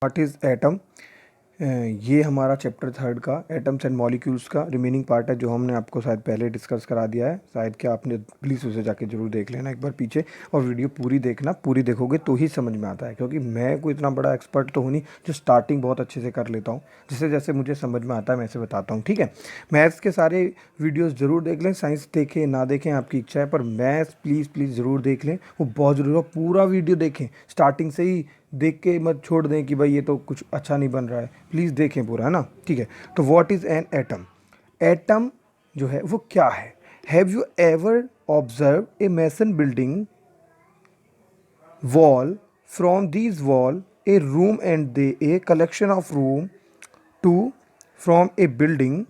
What is atom. ये हमारा chapter third का एटम्स एंड मॉलिक्यूल्स का रिमेनिंग पार्ट है, जो हमने आपको शायद पहले डिस्कस करा दिया है। शायद क्या आपने, प्लीज़ उसे जाके जरूर देख लेना एक बार पीछे, और वीडियो पूरी देखना। पूरी देखोगे तो ही समझ में आता है, क्योंकि मैं कोई इतना बड़ा एक्सपर्ट तो हूँ नहीं जो स्टार्टिंग बहुत अच्छे से कर लेता हूँ। जैसे जैसे मुझे समझ में आता है मैं ऐसे बताता हूँ, ठीक है। मैथ्स के सारे वीडियोज़ ज़रूर देख लें, साइंस देखें ना देखें आपकी इच्छा है, पर मैथ्स प्लीज़ प्लीज़ ज़रूर देख लें, वो बहुत ज़रूरी है। पूरा वीडियो देखें, स्टार्टिंग से ही देख के मत छोड़ दें कि भाई ये तो कुछ अच्छा नहीं बन रहा है। प्लीज़ देखें पूरा, है ना, ठीक है। तो what is an atom. Atom जो है वो क्या है। Have you ever observe a mason building wall, from these wall a room and they a collection of room to from a building.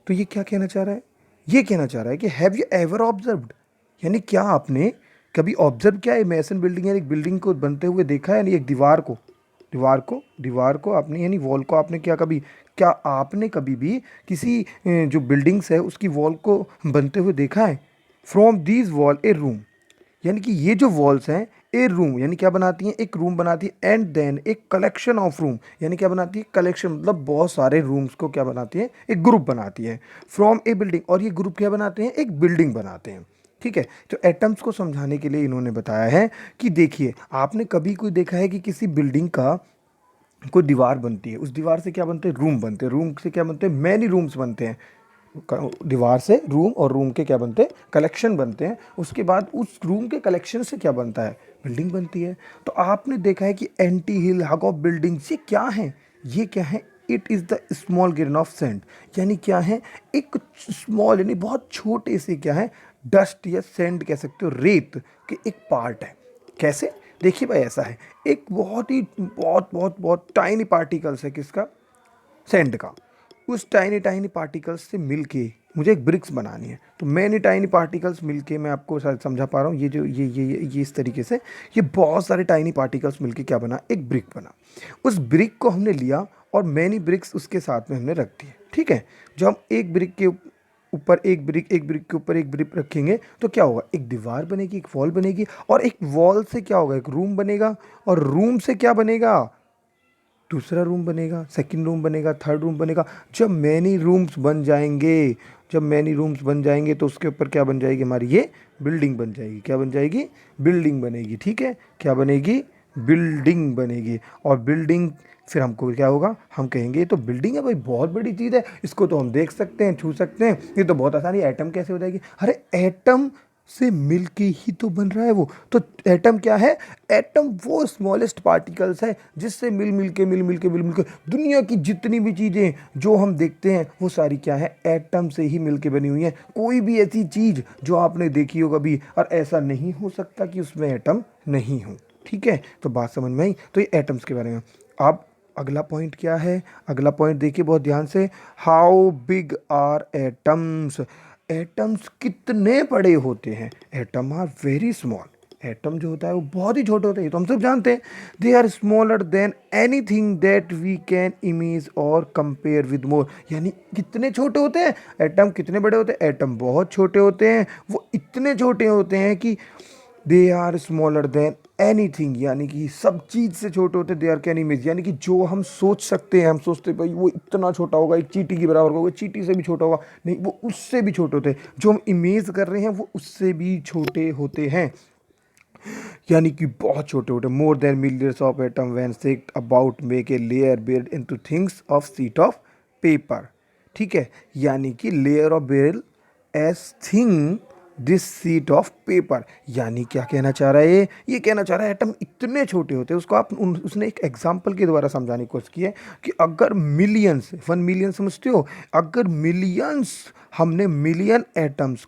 तो ये क्या कहना चाह रहा है, ये कहना चाह रहा है कि हैव यू एवर ऑब्जर्व्ड, यानी क्या आपने कभी ऑब्जर्व किया है मैसन बिल्डिंग, यानी एक बिल्डिंग को बनते हुए देखा है, यानी एक दीवार को आपने, यानी वॉल को आपने क्या कभी, क्या आपने कभी भी किसी जो बिल्डिंग्स है उसकी वॉल को बनते हुए देखा है। From these wall a room, यानी कि ये जो वॉल्स हैं ए रूम, यानी क्या बनाती हैं, एक रूम बनाती है। एंड देन एक कलेक्शन ऑफ रूम, यानी क्या बनाती है, कलेक्शन, मतलब बहुत सारे रूम्स को क्या बनाती है, एक ग्रुप बनाती है। फ्रॉम ए बिल्डिंग, और ये ग्रुप क्या बनाते हैं, एक बिल्डिंग बनाते हैं, ठीक है। तो एटम्स को समझाने के लिए इन्होंने बताया है कि देखिए, आपने कभी कोई देखा है कि किसी बिल्डिंग का कोई दीवार बनती है, उस दीवार से क्या बनते हैं, रूम बनते हैं, रूम से क्या बनते हैं, मैनी रूम्स बनते हैं। दीवार से रूम, और रूम के क्या बनते हैं, कलेक्शन बनते हैं। उसके बाद उस रूम के कलेक्शन से क्या बनता है, बिल्डिंग बनती है। तो आपने देखा है कि anti hill hug of buildings, ये क्या है, ये क्या है, it is the small grain of sand, यानी क्या है, एक स्मॉल, यानी बहुत छोटे से क्या है, डस्ट या सैंड कह सकते हो, रेत के एक पार्ट है। कैसे, देखिए भाई, ऐसा है, एक बहुत ही बहुत बहुत बहुत टाइनी पार्टिकल्स है किसका, सैंड का। उस टाइनी टाइनी पार्टिकल्स से मिलके मुझे एक ब्रिक्स बनानी है। तो मैनी टाइनी पार्टिकल्स मिलके, मैं आपको शायद समझा पा रहा हूँ, ये जो ये इस तरीके से, ये बहुत सारे टाइनी पार्टिकल्स मिलके क्या बना, एक ब्रिक बना। उस ब्रिक को हमने लिया और मैनी ब्रिक्स उसके साथ में हमने रख दिए, ठीक है। जो हम एक ब्रिक के ऊपर एक ब्रिक, एक ब्रिक के ऊपर एक ब्रिक रखेंगे तो क्या होगा, एक दीवार बनेगी, एक वॉल बनेगी, और एक वॉल से क्या होगा, एक रूम बनेगा, और रूम से क्या बनेगा, दूसरा रूम बनेगा, सेकंड रूम बनेगा, थर्ड रूम बनेगा। जब मैनी रूम्स बन जाएंगे, जब मैनी रूम्स बन जाएंगे तो उसके ऊपर क्या बन जाएगी, हमारी ये बिल्डिंग बन जाएगी। क्या बन जाएगी, बिल्डिंग बनेगी, ठीक है। क्या बनेगी, बिल्डिंग बनेगी। और बिल्डिंग फिर हमको क्या होगा, हम कहेंगे ये तो बिल्डिंग है भाई, बहुत बड़ी चीज़ है, इसको तो हम देख सकते हैं, छू सकते हैं, ये तो बहुत आसानी। एटम कैसे हो जाएगी, अरे एटम से मिलके ही तो बन रहा है वो। तो एटम क्या है, एटम वो स्मॉलेस्ट पार्टिकल्स है जिससे मिल मिल के दुनिया की जितनी भी चीज़ें जो हम देखते हैं वो सारी क्या है, एटम से ही मिल के बनी हुई हैं। कोई भी ऐसी चीज़ जो आपने देखी हो कभी, और ऐसा नहीं हो सकता कि उसमें एटम नहीं हो, ठीक है। तो बात समझ में आई। तो ये एटम्स के बारे में। अब अगला पॉइंट क्या है, अगला पॉइंट देखिए बहुत ध्यान से, how big are atoms. Atoms कितने बड़े होते हैं, atom are very small. Atom जो होता है वो बहुत ही छोटे होते हैं, तो हम सब जानते हैं। They are smaller than anything that we can image और कंपेयर विद मोर, यानी कितने छोटे होते हैं एटम, कितने बड़े होते हैं एटम, बहुत छोटे होते हैं। वो इतने छोटे होते हैं कि they are smaller than anything, यानी कि सब चीज़ से छोटे होते हैं। दे आर कैन इमेज, यानी कि जो हम सोच सकते हैं, हम सोचते हैं भाई वो इतना छोटा होगा, एक चींटी के बराबर होगा, चींटी से भी छोटा होगा, नहीं, वो उससे भी छोटे होते हैं। जो हम इमेज कर रहे हैं वो उससे भी छोटे होते हैं, यानी कि बहुत छोटे होते। More than millions of atom when stacked about make a layer build into things of sheet of paper, ठीक है। यानी कि layer of bell as thing this sheet of paper, यानी क्या कहना चाह रहा है ये कहना चाह रहा है एटम इतने छोटे होते हैं। उसको आप उसने एक एग्जांपल के द्वारा समझाने की कोशिश की है कि अगर मिलियंस, 1 मिलियन समझते हो, अगर मिलियंस, हमने मिलियन एटम्स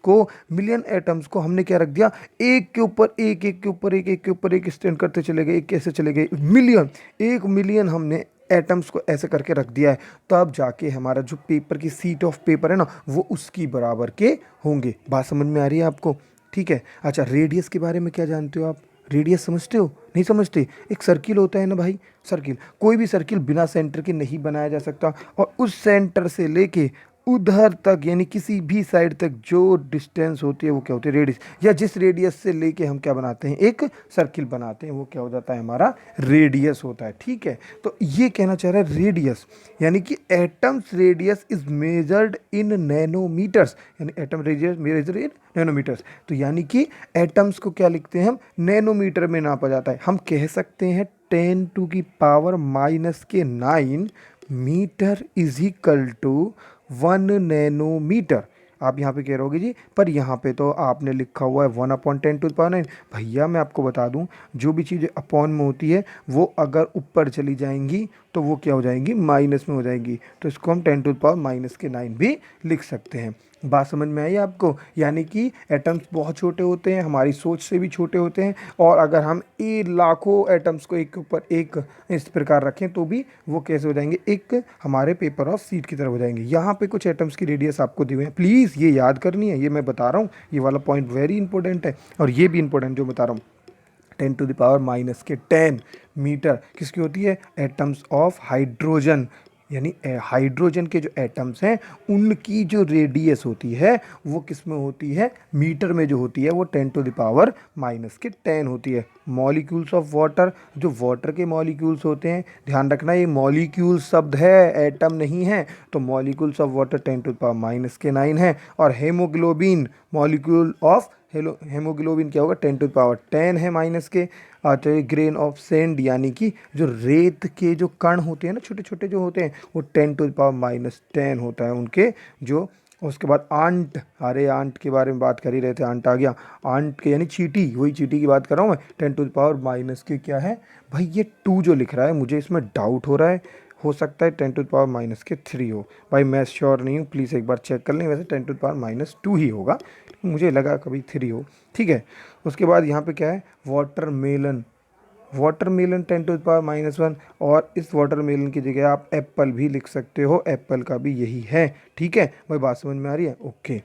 को हमने क्या रख दिया, एक के ऊपर एक, एक के ऊपर एक, एक के ऊपर एक स्टैंड करते चले गए, एक कैसे चले गए, मिलियन, 1 मिलियन हमने एटम्स को ऐसे करके रख दिया है, तब जाके हमारा जो पेपर की सीट ऑफ पेपर है ना, वो उसकी बराबर के होंगे। बात समझ में आ रही है आपको, ठीक है। अच्छा, रेडियस के बारे में क्या जानते हो आप, रेडियस समझते हो, नहीं समझते। एक सर्किल होता है ना भाई, सर्किल, कोई भी सर्किल बिना सेंटर के नहीं बनाया जा सकता, और उस सेंटर से लेके उधर तक यानी किसी भी साइड तक जो डिस्टेंस होती है वो क्या होती है, रेडियस, या जिस रेडियस से लेके हम क्या बनाते हैं, एक सर्किल बनाते हैं, वो क्या हो जाता है, हमारा रेडियस होता है। ठीक है, तो ये कहना चाह रहा है रेडियस, यानी कि atoms radius is measured in nanometres, यानी atom radius measured in nanometres. तो यानी कि एटम्स को क्या लिखते हैं हम, नैनोमीटर में नापा जाता है। हम कह सकते हैं 10⁻⁻⁹ metre is equal to 1 nanometre. आप यहाँ पे कह रहोगे जी पर यहाँ पे तो आपने लिखा हुआ है 1/10⁹ भैया मैं आपको बता दूँ, जो भी चीज़ें अपॉन में होती है वो अगर ऊपर चली जाएंगी तो वो क्या हो जाएंगी, माइनस में हो जाएगी। तो इसको हम 10⁻⁻⁹ भी लिख सकते हैं। बात समझ में आई आपको, यानी कि एटम्स बहुत छोटे होते हैं, हमारी सोच से भी छोटे होते हैं, और अगर हम लाखों एटम्स को एक के ऊपर एक इस प्रकार रखें तो भी वो कैसे हो जाएंगे, एक हमारे पेपर ऑफ सीट की तरह हो जाएंगे। यहाँ पे कुछ एटम्स की रेडियस आपको दी हुई है, प्लीज़ ये याद करनी है, ये मैं बता रहा हूँ, ये वाला पॉइंट वेरी इंपॉर्टेंट है, और ये भी इंपॉर्टेंट जो बता रहा हूँ। 10⁻⁻10 मीटर किसकी होती है, एटम्स ऑफ हाइड्रोजन, यानी हाइड्रोजन के जो एटम्स हैं उनकी जो रेडियस होती है वो किस में होती है, मीटर में जो होती है वो 10⁻⁻10 होती है। मॉलिक्यूल्स ऑफ वाटर, जो वाटर के मॉलिक्यूल्स होते हैं, ध्यान रखना ये मॉलिक्यूल शब्द है, एटम नहीं है, तो मॉलिक्यूल्स ऑफ वाटर 10⁻⁻9 है। और हेमोग्लोबिन, मॉलिक्यूल ऑफ हेमोग्लोबिन क्या होगा, 10⁻10 है माइनस के। तो ये ग्रेन ऑफ सेंड, यानी कि जो रेत के जो कण होते हैं ना, छोटे छोटे जो होते हैं, वो 10⁻⁻10 होता है उनके जो। उसके बाद आंट, अरे आंट के बारे में बात कर ही रहे थे, आंट आ गया, आंट के यानी चींटी, वही चींटी की बात कर रहा हूँ मैं। 10⁻⁻के क्या है भाई, ये 2 जो लिख रहा है मुझे इसमें डाउट हो रहा है, हो सकता है 10⁻⁻3 हो, भाई मैं श्योर नहीं हूँ, प्लीज़ एक बार चेक कर लें, वैसे 10⁻⁻2 ही होगा, मुझे लगा कभी 3 हो। ठीक है, उसके बाद यहाँ पे क्या है, वाटरमेलन, वाटरमेलन 10⁻⁻1, और इस वाटरमेलन की जगह आप एप्पल भी लिख सकते हो, एप्पल का भी यही है। ठीक है भाई, बात समझ में आ रही है, ओके।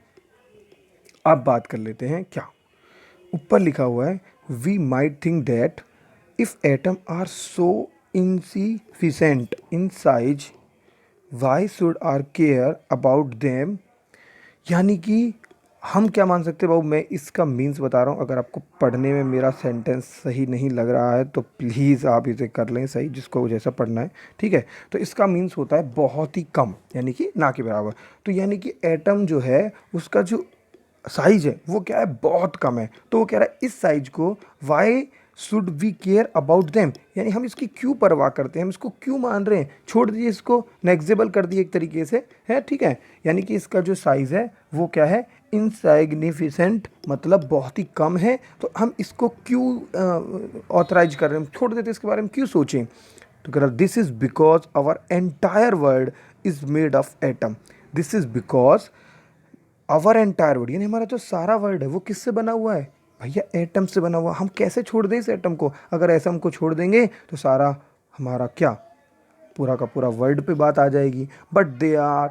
अब बात कर लेते हैं क्या ऊपर लिखा हुआ है, we might think that if atom are so insignificant in size why should our care about them, यानी कि हम क्या मान सकते हैं बाबू, मैं इसका मीन्स बता रहा हूँ, अगर आपको पढ़ने में मेरा सेंटेंस सही नहीं लग रहा है तो प्लीज़ आप इसे कर लें सही, जिसको जैसा पढ़ना है। ठीक है, तो इसका मीन्स होता है बहुत ही कम, यानी कि ना के बराबर। तो यानी कि एटम जो है उसका जो साइज है वो क्या है, बहुत कम है। तो वो कह रहा है इस साइज को why should we care about them, यानी हम इसकी क्यों परवाह करते हैं, हम इसको क्यों मान रहे हैं, छोड़ दीजिए इसको, नेग्जिबल कर दिए एक तरीके से है। ठीक है, यानी कि इसका जो साइज़ है वो क्या है, इनसाइग्निफिसेंट, मतलब बहुत ही कम है, तो हम इसको क्यों ऑथराइज कर रहे हैं, छोड़ देते इसके बारे में क्यों सोचें। तो कह रहा this is because our entire world is made of atom, this is because our entire world, यानी हमारा जो सारा वर्ल्ड है वो किससे बना हुआ है भैया, एटम से बना हुआ। हम कैसे छोड़ दें इस एटम को, अगर ऐसा हमको छोड़ देंगे तो सारा हमारा क्या, पूरा का पूरा वर्ल्ड पे बात आ जाएगी। But they are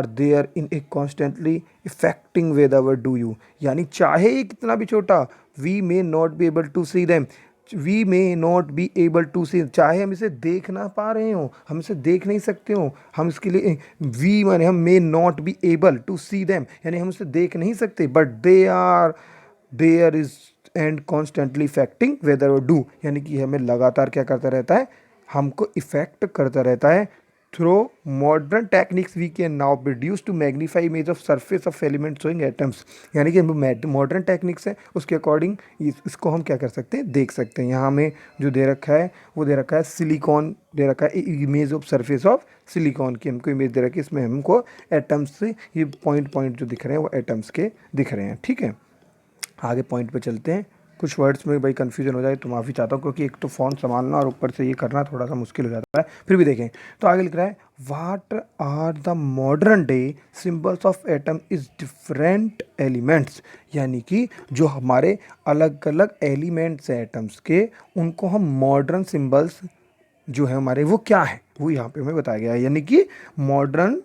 there in a constantly affecting whatever do you, यानी चाहे ये कितना भी छोटा, we may not be able to see them, we may not be able to see, चाहे हम इसे देख ना पा रहे हो, हम इसे देख नहीं सकते हो, हम इसके लिए वी माने हम may not be able to see them, यानी हम इसे देख नहीं सकते, but they are there is and constantly affecting whether और डू, यानी कि हमें लगातार क्या करता रहता है, हमको इफेक्ट करता रहता है। Through modern techniques we can now produce to magnify image of surface of element showing atoms, यानी कि मॉडर्न टेक्निक्स है उसके अकॉर्डिंग इसको हम क्या कर सकते हैं, देख सकते हैं। यहाँ हमें जो दे रखा है वो दे रखा है सिलिकॉन, दे रखा है image of surface of silicon की हमको इमेज दे रखी है, इसमें हमको एटम्स से ये पॉइंट पॉइंट जो दिख रहे हैं वो एटम्स के दिख रहे हैं। ठीक है, आगे पॉइंट पे चलते हैं। कुछ वर्ड्स में भाई कन्फ्यूजन हो जाए तो माफ़ी चाहता हूँ, क्योंकि एक तो फ़ॉन्ट संभालना और ऊपर से ये करना थोड़ा सा मुश्किल हो जाता है, फिर भी देखें। तो आगे लिख रहा है what are the modern day symbols of atom is different elements, यानी कि जो हमारे अलग अलग एलिमेंट्स हैं एटम्स के, उनको हम मॉडर्न सिंबल्स जो है हमारे वो क्या है, वो यहाँ पे हमें बताया गया है। यानी कि मॉडर्न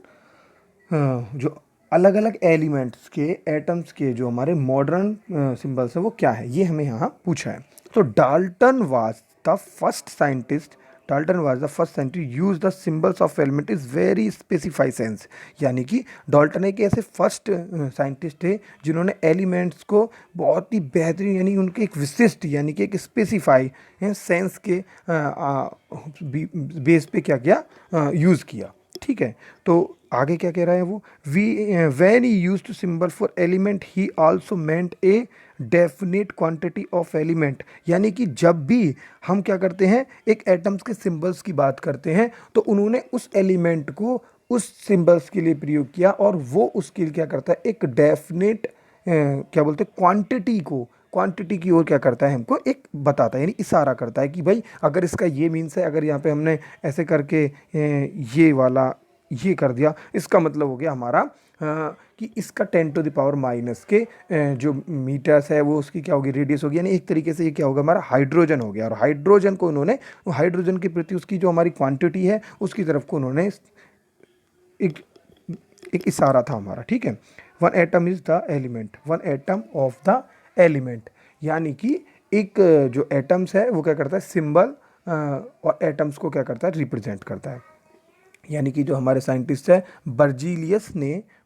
जो अलग अलग एलिमेंट्स के एटम्स के जो हमारे मॉडर्न सिंबल्स हैं वो क्या है, ये हमें यहाँ पूछा है। तो Dalton was the first scientist Dalton was the first scientist use the symbols of element is very specify sense, यानी कि डाल्टन एक ऐसे फर्स्ट साइंटिस्ट थे जिन्होंने एलिमेंट्स को बहुत ही बेहतरीन यानी उनके एक विशिष्ट यानी कि एक स्पेसिफाई सेंस के बेस पे क्या किया यूज़ किया। ठीक है, तो आगे क्या कह रहा है वो, we when he use to symbol for element he also meant a definite quantity of element, यानी कि जब भी हम क्या करते हैं एक एटम्स के सिंबल्स की बात करते हैं तो उन्होंने उस एलिमेंट को उस सिंबल्स के लिए प्रयोग किया और वो उसके लिए क्या करता है एक डेफिनेट क्या बोलते हैं क्वांटिटी की ओर क्या करता है हमको एक बताता है यानी इशारा करता है कि भाई अगर इसका ये मीन्स है, अगर यहाँ पे हमने ऐसे करके ये वाला ये कर दिया इसका मतलब हो गया हमारा कि इसका 10 टू द पावर माइनस के जो मीटर्स है वो उसकी क्या होगी रेडियस होगी, यानी एक तरीके से ये क्या होगा हमारा हाइड्रोजन हो गया। और हाइड्रोजन को उन्होंने हाइड्रोजन के प्रति उसकी जो हमारी क्वांटिटी है उसकी तरफ को उन्होंने एक एक इशारा था हमारा। ठीक है, one atom is the element, one atom of the element, यानी कि एक जो एटम्स है वो क्या करता है सिंबल और एटम्स को क्या करता है रिप्रेजेंट करता है। यानी कि जो हमारे साइंटिस्ट है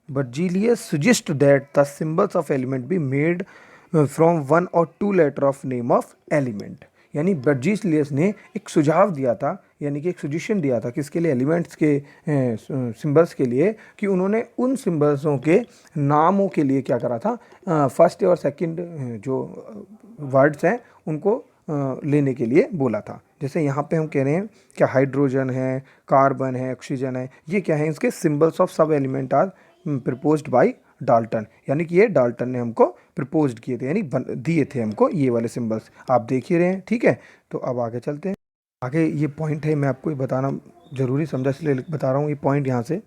Berzelius suggest that the symbols of element be made from one or two letter of name of element, यानी बर्जीलियस ने एक सुझाव दिया था यानी कि एक सजेशन दिया था किसके लिए एलिमेंट्स के सिंबल्स के लिए कि उन्होंने उन सिंबल्सों के नामों के लिए क्या करा था फर्स्ट और सेकंड जो वर्ड्स हैं उनको लेने के लिए बोला था। जैसे यहाँ पे हम कह रहे हैं क्या हाइड्रोजन है, कार्बन है, ऑक्सीजन है, ये क्या है इसके सिंबल्स ऑफ सब element are proposed by Dalton, यानी कि ये डाल्टन ने हमको प्रपोज्ड किए थे यानी दिए थे हमको ये वाले सिंबल्स, आप देख ही रहे हैं। ठीक है, तो अब आगे चलते हैं। आगे ये पॉइंट है मैं आपको ये बताना ज़रूरी समझा इसलिए बता रहा हूँ ये पॉइंट यहाँ से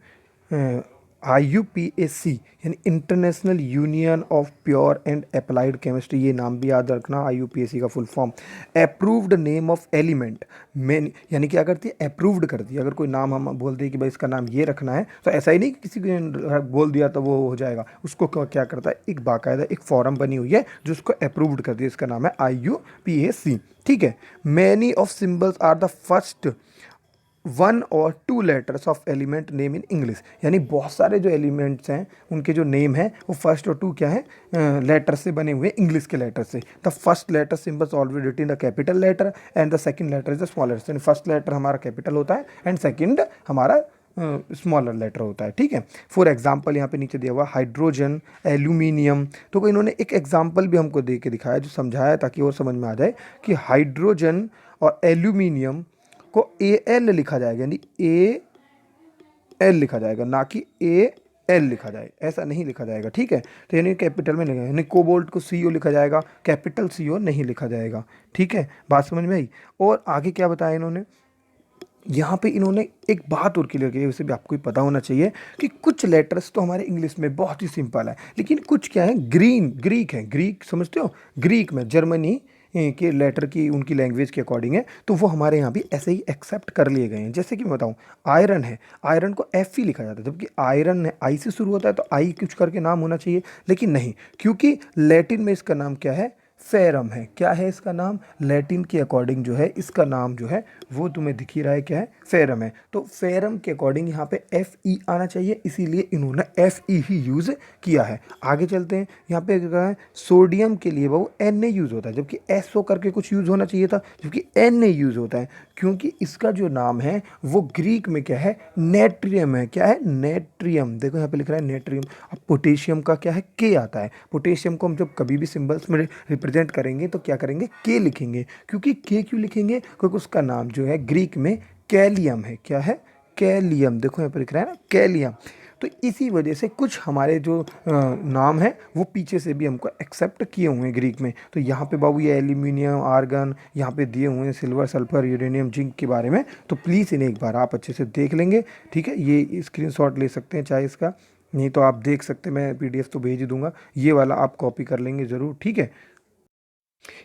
IUPAC यानी international union of pure and applied chemistry, ये नाम भी याद रखना IUPAC का full form approved name of element main, यानी क्या करती है अप्रूव्ड करती है। अगर कोई नाम हम बोल दें कि भाई इसका नाम ये रखना है तो ऐसा ही नहीं कि किसी को बोल दिया तो वो हो जाएगा, उसको क्या करता है एक बाकायदा एक फॉर्म बनी हुई है जो उसको अप्रूव्ड करती है, इसका नाम है IUPAC। ठीक है, many of symbols are the first one or two letters of element name in English, यानी बहुत सारे जो एलिमेंट्स हैं उनके जो नेम है वो फर्स्ट और टू क्या है लेटर से बने हुए इंग्लिश के लेटर से। The first letter symbols always written the capital letter and the second letter is the smaller, यानी फर्स्ट लेटर हमारा कैपिटल होता है एंड सेकंड हमारा स्मॉलर लेटर होता है। ठीक है, फॉर एग्जाम्पल यहाँ पे नीचे दिया हुआ हाइड्रोजन, एल्यूमिनियम, तो इन्होंने एक एग्जाम्पल भी हमको दे के दिखाया जो समझाया ताकि और समझ में आ जाए कि हाइड्रोजन और एल्यूमिनियम को AL लिखा जाएगा यानी AL लिखा जाएगा, ना कि AL लिखा जाए, ऐसा नहीं लिखा जाएगा। ठीक है, तो यानी कैपिटल में लिखा यानी कोबाल्ट को CO लिखा जाएगा, कैपिटल CO नहीं लिखा जाएगा। ठीक है, बात समझ में आई। और आगे क्या बताया इन्होंने, यहाँ पे इन्होंने एक बात और क्लियर की, वैसे भी आपको ही पता होना चाहिए कि कुछ लेटर्स तो हमारे इंग्लिश में बहुत ही सिंपल है लेकिन कुछ क्या है ग्रीक है, ग्रीक समझते हो, ग्रीक में जर्मनी के लेटर की उनकी लैंग्वेज के अकॉर्डिंग है तो वो हमारे यहाँ भी ऐसे ही एक्सेप्ट कर लिए गए हैं। जैसे कि मैं बताऊँ आयरन है, आयरन को FE लिखा जाता है जबकि आयरन है I से शुरू होता है तो I कुछ करके नाम होना चाहिए, लेकिन नहीं, क्योंकि लैटिन में इसका नाम क्या है फेरम है। क्या है इसका नाम, लैटिन के अकॉर्डिंग जो है इसका नाम जो है वो तुम्हें दिख ही रहा है क्या है फेरम है, तो फेरम के अकॉर्डिंग यहाँ पे FE आना चाहिए इसीलिए इन्होंने FE ही यूज़ किया है। आगे चलते हैं, यहाँ पे क्या है सोडियम के लिए वो Na यूज़ होता है जबकि SO करके कुछ यूज़ होना चाहिए था जबकि Na यूज़ होता है क्योंकि इसका जो नाम है वो ग्रीक में क्या है नेट्रियम है। क्या है नेट्रियम, देखो यहाँ पे लिख रहा है नेट्रियम। अब पोटेशियम का क्या है K आता है, पोटेशियम को हम जब कभी भी सिंबल्स में रिप्रेजेंट करेंगे तो क्या करेंगे K लिखेंगे, क्योंकि K क्यों लिखेंगे क्योंकि उसका नाम जो है ग्रीक में कैलियम है। क्या है कैलियम, देखो यहाँ पर लिख रहा है ना कैलियम, तो इसी वजह से कुछ हमारे जो नाम है वो पीछे से भी हमको एक्सेप्ट किए हुए हैं ग्रीक में। तो यहाँ पे बाबू ये एल्यूमिनियम आर्गन यहाँ पे दिए हुए हैं सिल्वर सल्फर यूरेनियम जिंक के बारे में, तो प्लीज़ इन्हें एक बार आप अच्छे से देख लेंगे। ठीक है, ये स्क्रीनशॉट ले सकते हैं चाहे इसका, नहीं तो आप देख सकते हैं, मैं PDF तो भेज ही दूंगा, ये वाला आप कॉपी कर लेंगे ज़रूर। ठीक है,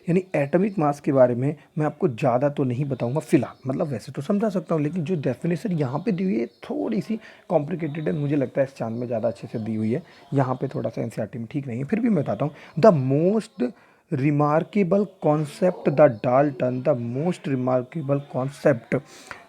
यानी एटॉमिक मास के बारे में मैं आपको ज़्यादा तो नहीं बताऊंगा फिलहाल, मतलब वैसे तो समझा सकता हूँ लेकिन जो डेफिनेशन यहाँ पे दी हुई है थोड़ी सी कॉम्प्लिकेटेड है, मुझे लगता है इस चांद में ज़्यादा अच्छे से दी हुई है, यहाँ पे थोड़ा सा NCERT में ठीक नहीं है, फिर भी मैं बताता हूँ the most remarkable concept the Dalton, the most remarkable concept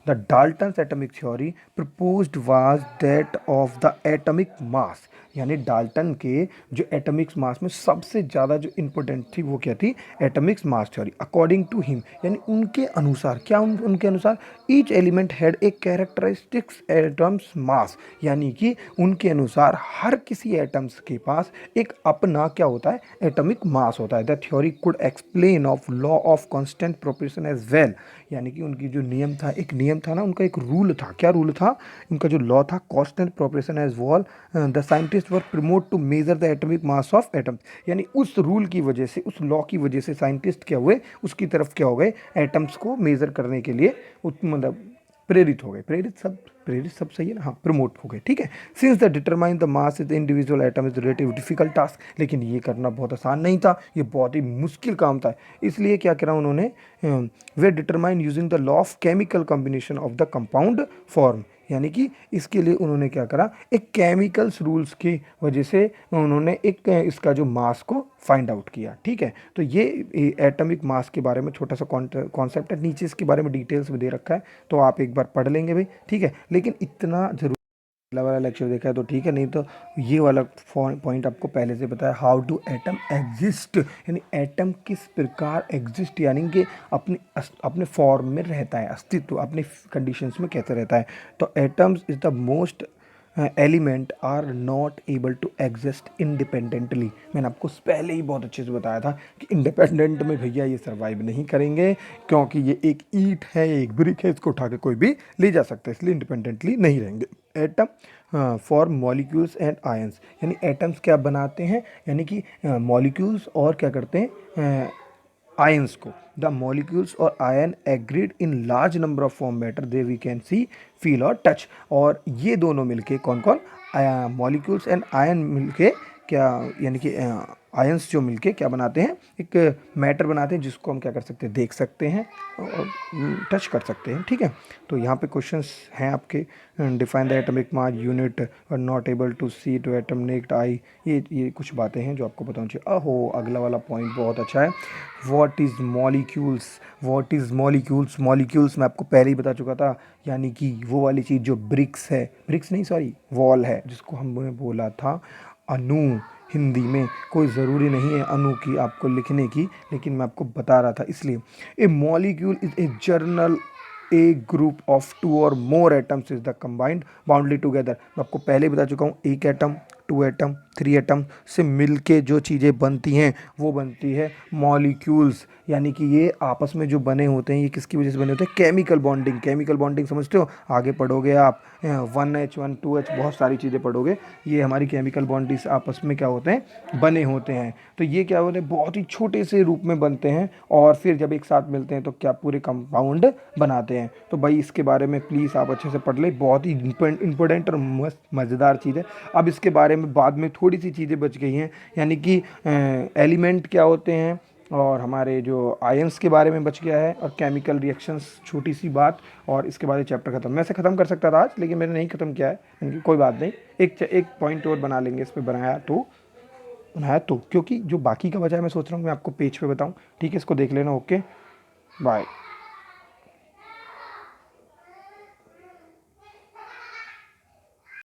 the Dalton's atomic theory proposed was that of the atomic mass. यानी डाल्टन के जो एटॉमिक मास में सबसे ज़्यादा जो इम्पोर्टेंट थी वो क्या थी, atomic mass theory. According to him, यानी उनके अनुसार, क्या उनके अनुसार, each element had a characteristics atoms mass, यानी कि उनके अनुसार हर किसी एटम्स के पास एक अपना क्या होता है, एटॉमिक मास होता है। The theory could explain of law of constant proportion as well, यानी कि उनकी जो नियम था, एक नियम था ना, उनका एक रूल था। क्या रूल था उनका, जो लॉ था, constant proportion as well. The scientist were promote to measure the atomic mass of atoms, यानी उस रूल की वजह से, उस लॉ की वजह से साइंटिस्ट क्या हुए, उसकी तरफ क्या हो गए, एटम्स को मेजर करने के लिए मतलब प्रेरित हो गए। प्रेरित सब सही है ना, हाँ, प्रमोट हो गए, ठीक है। Since the determine the mass is individual atom is relative difficult task, लेकिन ये करना बहुत आसान नहीं था, ये बहुत ही मुश्किल काम था। इसलिए क्या करा उन्होंने, वे determine using the law of chemical combination of the compound form, यानी कि इसके लिए उन्होंने क्या करा, एक केमिकल्स रूल्स की वजह से उन्होंने एक इसका जो मास को फाइंड आउट किया, ठीक है। तो ये एटॉमिक मास के बारे में छोटा सा कॉन्सेप्ट है, नीचे इसके बारे में डिटेल्स में दे रखा है, तो आप एक बार पढ़ लेंगे भाई, ठीक है। लेकिन इतना जरूर पहला वाला लेक्चर देखा है तो ठीक है, नहीं तो ये वाला पॉइंट आपको पहले से पता है। हाउ टू एटम एग्जिस्ट, यानी एटम किस प्रकार एग्जिस्ट, यानी कि अपने फॉर्म में रहता है, अस्तित्व अपने कंडीशंस में कैसे रहता है। तो atoms is the most element are not able to exist independently. मैंने आपको पहले ही बहुत अच्छे से बताया था कि इंडिपेंडेंट में भैया ये सर्वाइव नहीं करेंगे, क्योंकि ये एक ईंट है, एक ब्रिक है, इसको उठा के कोई भी ले जा सकता है, इसलिए इंडिपेंडेंटली नहीं रहेंगे। Atom for molecules and ions, यानी एटम्स क्या बनाते हैं, यानी कि मॉलिक्यूल्स और क्या करते हैं, आयंस को। द मॉलिक्यूल्स और ion agreed in large number of form matter they we can see, feel और टच। और ये दोनों मिलके, कौन कौन, मॉलिक्यूल्स एंड आयन मिलके क्या, यानी कि आयंस जो मिलके क्या बनाते हैं, एक मैटर बनाते हैं जिसको हम क्या कर सकते हैं, देख सकते हैं और टच कर सकते हैं, ठीक है। तो यहाँ पे क्वेश्चंस हैं आपके, define the atomic mass unit और not able to see to atom naked eye, ये कुछ बातें हैं जो आपको पता होनी चाहिए। अहो, अगला वाला पॉइंट बहुत अच्छा है। What is molecules, what is molecules. Molecules मैं आपको पहले ही बता चुका था, यानी कि वो वाली चीज़ जो ब्रिक्स है, ब्रिक्स नहीं सॉरी, वॉल है, जिसको हमने बोला था अणु। हिंदी में कोई ज़रूरी नहीं है अणु की आपको लिखने की, लेकिन मैं आपको बता रहा था इसलिए। A molecule is a general, a group of two or more atoms is the combined boundly together. मैं आपको पहले ही बता चुका हूँ, एक atom, two atom, three atom से मिलके जो चीज़ें बनती हैं वो बनती है मॉलिक्यूल्स। यानी कि ये आपस में जो बने होते हैं, ये किसकी वजह से बने होते हैं, केमिकल बॉन्डिंग। केमिकल बॉन्डिंग समझते हो, आगे पढ़ोगे आप 1H 2H, बहुत सारी चीज़ें पढ़ोगे, ये हमारी केमिकल बॉन्डिंग्स आपस में क्या होते हैं, बने होते हैं। तो ये क्या होते हैं, बहुत ही छोटे से रूप में बनते हैं, और फिर जब एक साथ मिलते हैं तो क्या पूरे कंपाउंड बनाते हैं। तो भाई इसके बारे में प्लीज़ आप अच्छे से पढ़ ले, बहुत ही इंपॉर्टेंट और मस्त मज़ेदार चीज़ है। अब इसके बारे में बाद में थोड़ी सी चीज़ें बच गई हैं, यानी कि एलिमेंट क्या होते हैं, और हमारे जो आयंस के बारे में बच गया है, और केमिकल रिएक्शंस, छोटी सी बात, और इसके बाद ये चैप्टर खत्म। मैं इसे ख़त्म कर सकता था आज, लेकिन मैंने नहीं ख़त्म किया है, यानी कोई बात नहीं, एक पॉइंट और बना लेंगे इस पर, बनाया तो क्योंकि जो बाकी का बचा है मैं सोच रहा हूँ मैं आपको पेज पे बताऊँ, ठीक है। इसको देख लेना, ओके, बाय।